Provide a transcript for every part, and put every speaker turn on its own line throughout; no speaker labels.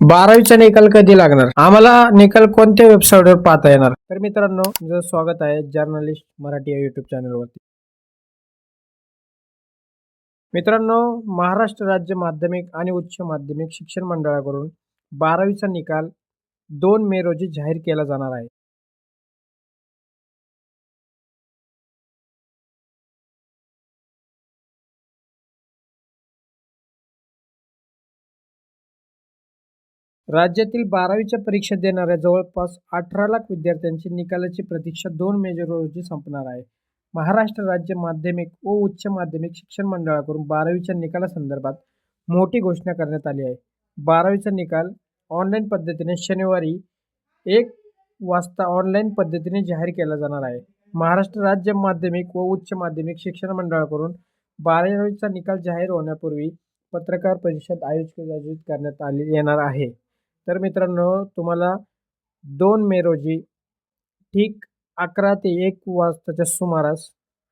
12वीचा निकाल कधी लागणार? आम्हाला निकाल कोणत्या वेबसाईटवर पाहता येणार? तर मित्रांनो, तुमचं स्वागत आहे जर्नलिस्ट मराठी या युट्यूब चॅनलवरती. मित्रांनो, महाराष्ट्र राज्य माध्यमिक आणि उच्च माध्यमिक शिक्षण मंडळाकडून 12वीचा निकाल 2 मे रोजी जाहीर केला जाणार आहे. राज्यातील 12वीच्या परीक्षा देणाऱ्या जवळपास 18 लाख विद्यार्थ्यांची निकालाची प्रतीक्षा 2 मे रोजी संपणार आहे. महाराष्ट्र राज्य माध्यमिक व उच्च माध्यमिक शिक्षण मंडळाकडून 12वीच्या निकालासंदर्भात मोठी घोषणा करण्यात आली आहे. 12वीचा निकाल ऑनलाईन पद्धतीने शनिवारी 1 वाजता ऑनलाईन पद्धतीने जाहीर केला जाणार आहे. महाराष्ट्र राज्य माध्यमिक व उच्च माध्यमिक शिक्षण मंडळाकडून 12वीचा निकाल जाहीर होण्यापूर्वी पत्रकार परिषद आयोजित करण्यात येणार आहे. तर मित्रांनो, तुम्हाला 2 मे रोजी ठीक 11 ते 1 वाजताच्या सुमारास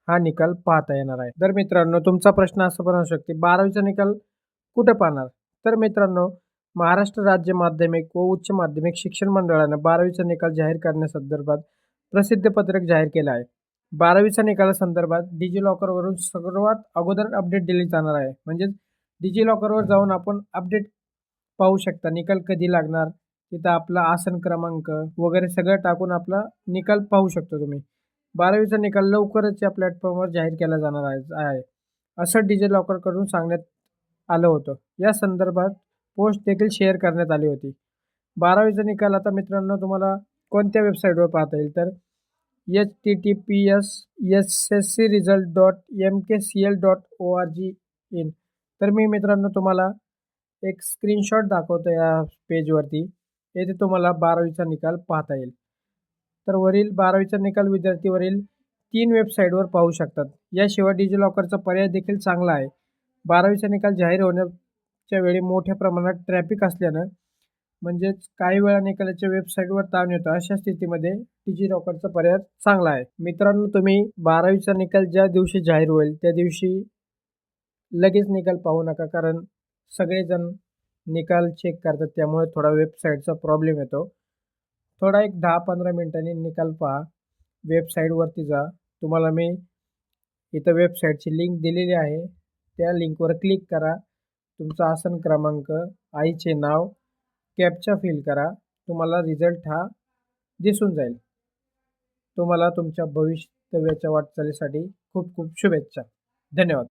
हा निकाल पाहता येणार आहे. तर मित्रांनो, तुमचा प्रश्न असा पण असू शकते, 12वीचा निकाल कुठे पाहणार? तर मित्रांनो, महाराष्ट्र राज्य माध्यमिक व उच्च माध्यमिक शिक्षण मंडळानं 12वीचा निकाल जाहीर करण्यासंदर्भात प्रसिद्ध पत्रक जाहीर केलं आहे. 12वीच्या निकालासंदर्भात डिजिलॉकरवरून सर्वात अगोदर अपडेट दिली जाणार आहे. म्हणजेच डिजिलॉकरवर जाऊन आपण अपडेट पाहू शकता. निकाल कधी लागणार, तिथं आपला आसन क्रमांक वगैरे सगळं टाकून आपला निकाल पाहू शकतो तुम्ही. 12वीचा निकाल लवकरच या प्लॅटफॉर्मवर जाहीर केला जाणार आहे, असं डिजिलॉकरकडून सांगण्यात आलं होतं. या संदर्भात पोस्ट देखील शेअर करण्यात आली होती. 12वीचा निकाल आता मित्रांनो तुम्हाला कोणत्या वेबसाईटवर पाहता येईल? तर https://sscresult.mkcl.org in. तर मी मित्रांनो तुम्हाला एक स्क्रीनशॉट दाखवतो या पेजवरती. येथे तुम्हाला 12वीचा निकाल पाहता येईल. तर वरील 12वीचा निकाल विद्यार्थी वरील 3 वेबसाईटवर पाहू शकतात. याशिवाय डिजिलॉकरचा पर्याय देखील चांगला आहे. 12वीचा निकाल जाहीर होण्याच्या वेळी मोठ्या प्रमाणात ट्रॅफिक असल्यानं म्हणजेच काही वेळा निकालाच्या वेबसाईटवर ताण येतो. अशा स्थितीमध्ये डिजिलॉकरचा पर्याय चांगला आहे. मित्रांनो, तुम्ही 12वीचा निकाल ज्या दिवशी जाहीर होईल त्या दिवशी लगेच निकाल पाहू नका, कारण सगळेजण निकाल चेक करतात, त्यामुळे थोडा वेबसाईटचा प्रॉब्लेम येतो. थोडा एक 10-15 मिनिटांनी निकाल पहा. वेबसाईटवरती जा. तुम्हाला मी इथं वेबसाईटची लिंक दिलेली आहे. त्या लिंकवर क्लिक करा. तुमचा आसन क्रमांक, आईचे नाव, कॅप्चा फिल करा. तुम्हाला रिझल्ट हा दिसून जाईल. तुम्हाला तुमच्या भवितव्याच्या वाटचालीसाठी खूप खूप शुभेच्छा. धन्यवाद.